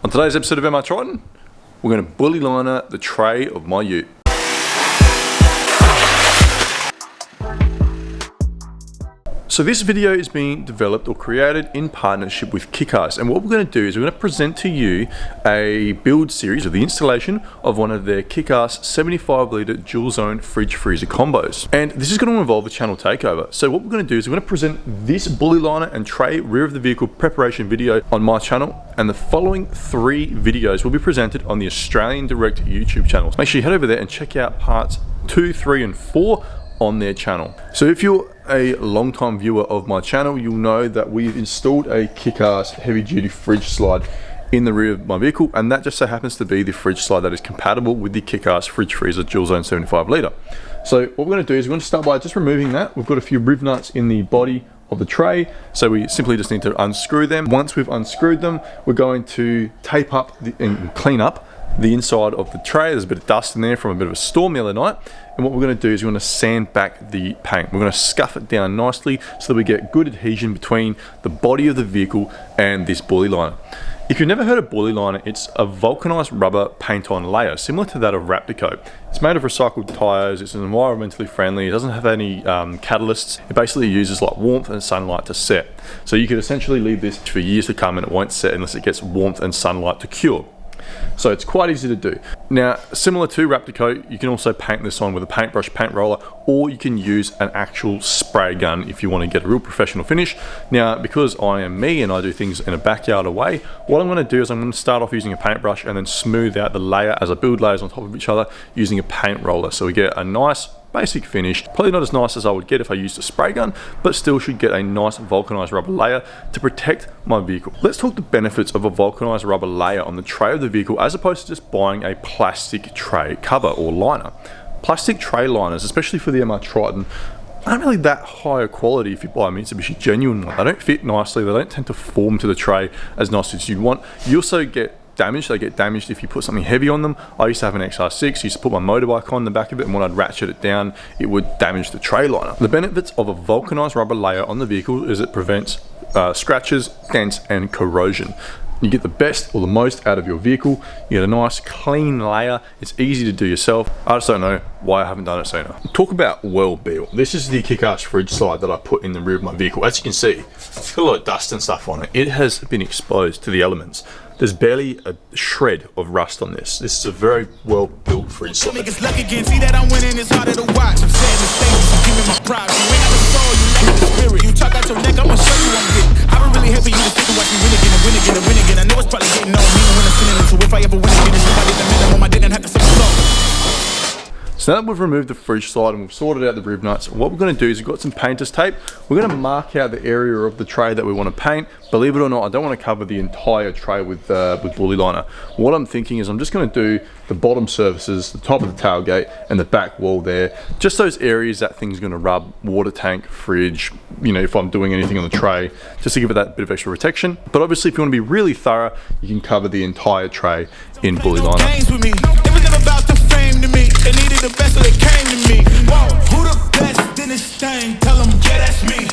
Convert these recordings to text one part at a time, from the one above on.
On today's episode of MR Triton, we're going to bully liner the tray of my ute. So this video is being developed or created in partnership with KickAss, and what we're going to do is we're going to present to you a build series of the installation of one of their KickAss 75 litre dual zone fridge freezer combos. And this is going to involve a channel takeover. So what we're going to do is we're going to present this bully liner and tray rear of the vehicle preparation video on my channel, and the following 3 videos will be presented on the Australian Direct YouTube channels. Make sure you head over there and check out parts 2, 3 and 4 on their channel. So if you're a long-time viewer of my channel, you'll know that we've installed a KickAss heavy-duty fridge slide in the rear of my vehicle, and that just so happens to be the fridge slide that is compatible with the KickAss fridge freezer dual zone 75 litre. So what we're going to do is we're going to start by just removing that. We've got a few riv nuts in the body of the tray, so we simply just need to unscrew them. Once we've unscrewed them, we're going to tape up and clean up the inside of the tray. There's a bit of dust in there from a bit of a storm the other night, and what we're going to do is we're going to sand back the paint. We're going to scuff it down nicely so that we get good adhesion between the body of the vehicle and this bully liner. If you've never heard of bully liner, it's a vulcanized rubber paint-on layer similar to that of Raptico. It's made of recycled tires, it's environmentally friendly, it doesn't have any catalysts. It basically uses like warmth and sunlight to set. So you could essentially leave this for years to come and it won't set unless it gets warmth and sunlight to cure. So it's quite easy to do. Now, similar to Raptico, you can also paint this on with a paintbrush paint roller, or you can use an actual spray gun if you want to get a real professional finish. Now, because I am me and I do things in a backyard way, what I'm going to do is I'm going to start off using a paintbrush and then smooth out the layer as I build layers on top of each other using a paint roller. So we get a nice basic finish, probably not as nice as I would get if I used a spray gun, but still should get a nice vulcanized rubber layer to protect my vehicle. Let's talk the benefits of a vulcanized rubber layer on the tray of the vehicle as opposed to just buying a plastic tray cover or liner. Plastic tray liners, especially for the MR Triton, aren't really that higher quality if you buy a Mitsubishi genuine one. They don't fit nicely, they don't tend to form to the tray as nice as you'd want. You also get damaged. They get damaged if you put something heavy on them. I used to have an XR6, used to put my motorbike on the back of it, and when I'd ratchet it down, it would damage the tray liner. The benefits of a vulcanized rubber layer on the vehicle is it prevents scratches, dents, and corrosion. You get the best or the most out of your vehicle. You get a nice clean layer. It's easy to do yourself. I just don't know why I haven't done it sooner. Talk about well built. This is the KickAss fridge slide that I put in the rear of my vehicle. As you can see, it's got a lot of dust and stuff on it. It has been exposed to the elements. There's barely a shred of rust on this. This is a very well built fridge slide. You talk out your neck, I'ma show you I'm good. I've been really happy you to sit and watch me win again and win again and win again. I know it's probably getting on me when I'm sitting, so if I ever win again, it's nobody the minimum. I didn't have to say so. So now that we've removed the fridge slide and we've sorted out the rib nuts, what we're going to do is we've got some painter's tape. We're going to mark out the area of the tray that we want to paint. Believe it or not, I don't want to cover the entire tray with bully liner. What I'm thinking is I'm just going to do the bottom surfaces, the top of the tailgate and the back wall there. Just those areas that thing's going to rub, water tank, fridge, you know, if I'm doing anything on the tray, just to give it that bit of extra protection. But obviously if you want to be really thorough, you can cover the entire tray in bully liner. They needed the best, so they came to me. Whoa, who the best in this thing? Tell them, yeah, that's me.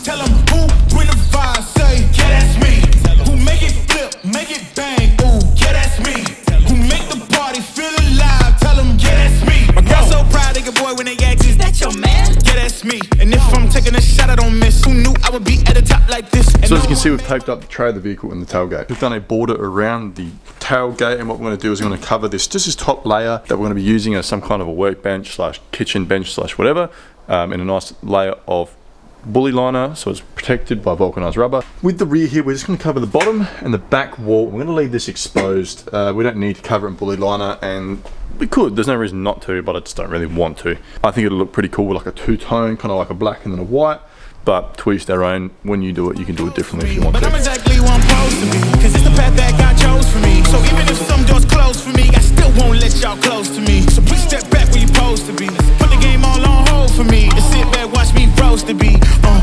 Tell them who bring the vibe, say, yeah, that's me. Who make it flip, make it bang, ooh, yeah, that's me. Who make the party feel alive, tell them, yeah, that's me. My girl so proud of your boy when they ask, is that your man? Yeah, that's me. And if I'm taking a shot, I don't miss. Who knew I would be at the top like this? So as you can see, we've taped up the tray of the vehicle and the tailgate. We've done a border around the tailgate, and what we're going to do is we're going to cover this, just this top layer that we're going to be using as some kind of a workbench slash kitchen bench slash whatever, in a nice layer of bully liner, so it's protected by vulcanized rubber. With the rear here, we're just going to cover the bottom and the back wall. We're going to leave this exposed. We don't need to cover it in bully liner, and we could. There's no reason not to, but I just don't really want to. I think it'll look pretty cool with like a two-tone, kind of like a black and then a white. But to each their own. When you do it, you can do it differently if you want to. But I'm exactly what I'm supposed to be, cause it's the path that God chose for me. So even if some doors close for me, I still won't let y'all close to me. So please step back where you're supposed to be. Put the game all on hold for me, and sit back, watch me roast to be.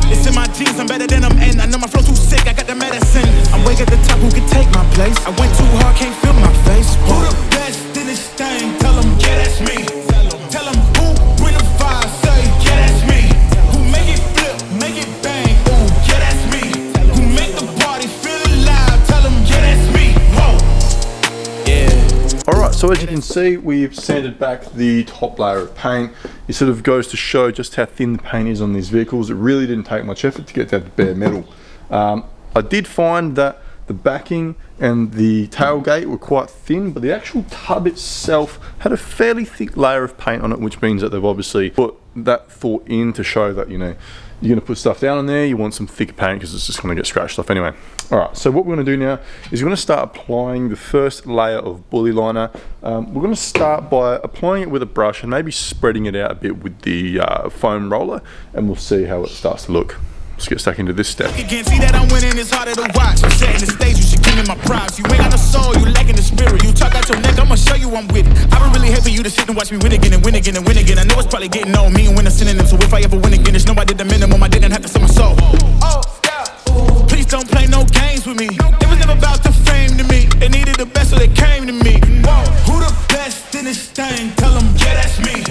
It's in my genes, I'm better than I'm in. I know my flow too sick, I got the medicine. I'm way at the top, who can take my place? I went too hard, can't feel my face. Who the best in this thing? Tell them, yeah, that's me. Tell them who bring the vibe, say, yeah, that's me. Who make it flip, make it bang, ooh, yeah, that's me. Who make the party feel alive, tell them, yeah, that's me. so as you can see, we've sanded back the top layer of paint. It sort of goes to show just how thin the paint is on these vehicles. It really didn't take much effort to get down to bare metal. I did find that the backing and the tailgate were quite thin, but the actual tub itself had a fairly thick layer of paint on it, which means that they've obviously put that thought in to show that, you know, you're going to put stuff down in there, you want some thick paint because it's just going to get scratched off anyway. Alright, so what we're going to do now is we're going to start applying the first layer of bully liner. We're going to start by applying it with a brush and maybe spreading it out a bit with the foam roller, and we'll see how it starts to look. Let's get stuck into this step. You can't see that I'm winning, it's harder to watch. I'm setting the stage, you should give me my props. You ain't got no soul, you lacking the spirit. You talk out your neck, I'ma show you I'm with it. I would really hate for you to sit and watch me win again and win again and win again. I know it's probably getting on me and win a synonym. So if I ever win again, it's no I did the minimum. I didn't have to sell my soul. Oh, yeah. Please don't play no games with me. It was never about the fame to me. They needed the best, so they came to me. Whoa. Who the best in this thing? Tell them, yeah, that's me.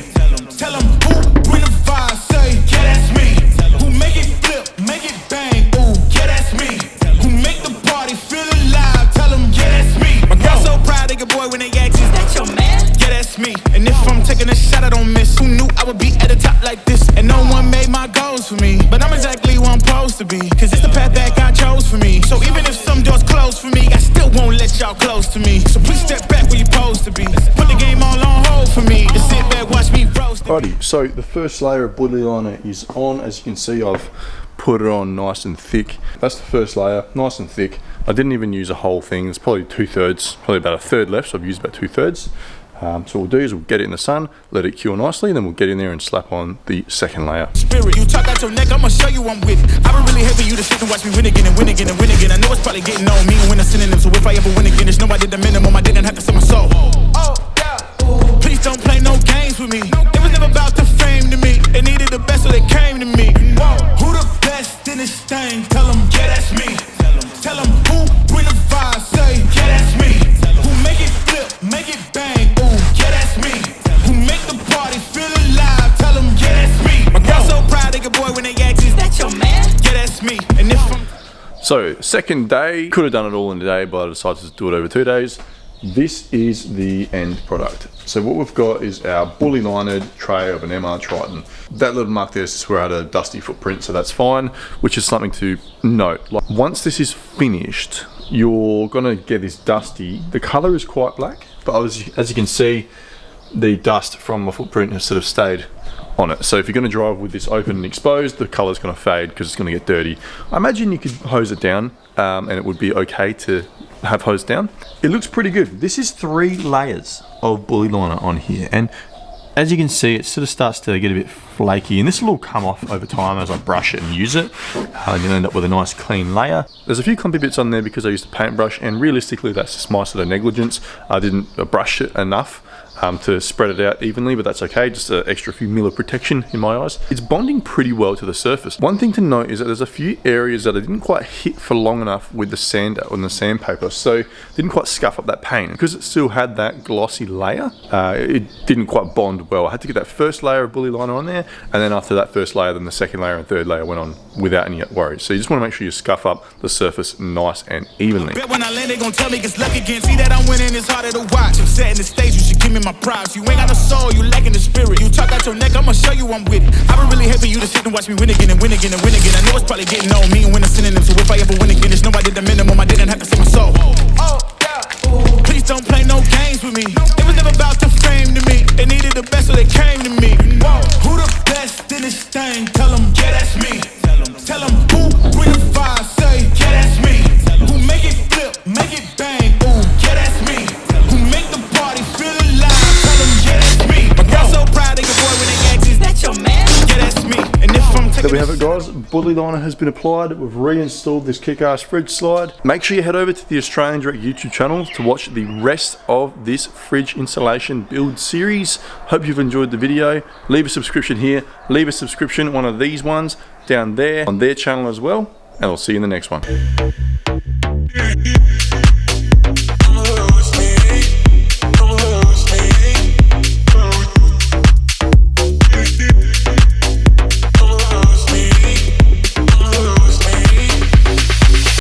Tell them who bring the fire, say, yeah, that's me. Who make it flip, make it bang, ooh, yeah, that's me. Who make the party feel alive, tell them, yeah, that's me. My girl so proud of your boy when they ask, is that your man? Yeah, that's me. And if I'm taking a shot, I don't miss. Who knew I would be at the top like this? And no one made my goals for me, but I'm exactly where I'm supposed to be, cause it's the path that God chose for me. So even if some doors close for me, I still won't let y'all close to me. So please step back where you're supposed to be. Put the game all on hold for me, and sit back, watch me roast. Alrighty, so the first layer of bully liner is on. As you can see, I've put it on nice and thick. That's the first layer, nice and thick. I didn't even use a whole thing. It's probably 2/3, probably about a third left, so I've used about 2/3. So what we'll do is we'll get it in the sun, let it cure nicely, and then we'll get in there and slap on the second layer. Spirit, you talk out your neck, I'ma show you I'm with it. I would really hate for you to sit and watch me win again and win again and win again. I know it's probably getting on me and win a synonym. So if I ever win again, it's no I did the minimum. I didn't have to sell my soul. Oh, yeah. Please don't play no games with me. It was never about the fame to me. They needed the best, so they came to me. Who the best in this thing? Tell them, yeah, that's me. Tell them who bring the fire, say, yeah, that's me. Who make it flip, make it bang, ooh, yeah, that's me. Who make the party feel alive, tell them, yeah, that's me. My girl so proud of your boy when they ask, is that your man? Yeah, that's me. And if I'm... So, second day, could have done it all in a day, but I decided to do it over 2 days. This is the end product. So what we've got is our bully linered tray of an MR Triton. That little mark there is where I had a dusty footprint, so that's fine, which is something to note. Like, once this is finished, you're gonna get this dusty. The color is quite black, but as you can see, the dust from my footprint has sort of stayed on it. So if you're going to drive with this open and exposed, the color's going to fade because it's going to get dirty. I imagine you could hose it down and it would be okay to have hosed down. It looks pretty good. This is 3 layers of bully liner on here, and as you can see, it sort of starts to get a bit flaky, and this will all come off over time as I brush it and use it. You're gonna end up with a nice clean layer. There's a few clumpy bits on there because I used a paintbrush, and realistically that's just my sort of negligence. I didn't brush it enough to spread it out evenly, but that's okay, just an extra few mil of protection in my eyes. It's bonding pretty well to the surface. One thing to note is that there's a few areas that I didn't quite hit for long enough with the sander on the sandpaper, so didn't quite scuff up that paint. Because it still had that glossy layer, it didn't quite bond well. I had to get that first layer of bully liner on there, and then after that first layer, then the second layer and third layer went on without any worries. So you just want to make sure you scuff up the surface nice and evenly. When I land, they gon' tell me it's luck again. See that I'm winning, it's harder to watch. I'm setting the stage, you should give me my props. You ain't got no soul, you lacking the spirit. You talk out your neck, I'ma show you I'm with it. I would really hate for you to sit and watch me win again and win again and win again. I know it's probably getting on me and win a synonym. So if I ever win again, it's no I did the minimum. I didn't have to sell my soul. Oh, yeah. Please don't play no games with me. It was never about the fame to me. They needed the best, so they came to me. Who the best in this thing? Tell them, yeah, that's me. Tell them who bring the fire, say, yeah, that's me. Who make it flip, make it bang, ooh, yeah, that's me. Who make the party feel alive, tell them, yeah, that's me. My girl so proud of your boy when they ask, is that your man? Yeah, that's me. And if I'm taking... There we have it, guys. Bully liner has been applied. We've reinstalled this KickAss fridge slide. Make sure you head over to the Australian Direct YouTube channel to watch the rest of this fridge installation build series. Hope you've enjoyed the video. Leave a subscription here. Leave a subscription, one of these ones, down there on their channel as well. And I'll see you in the next one.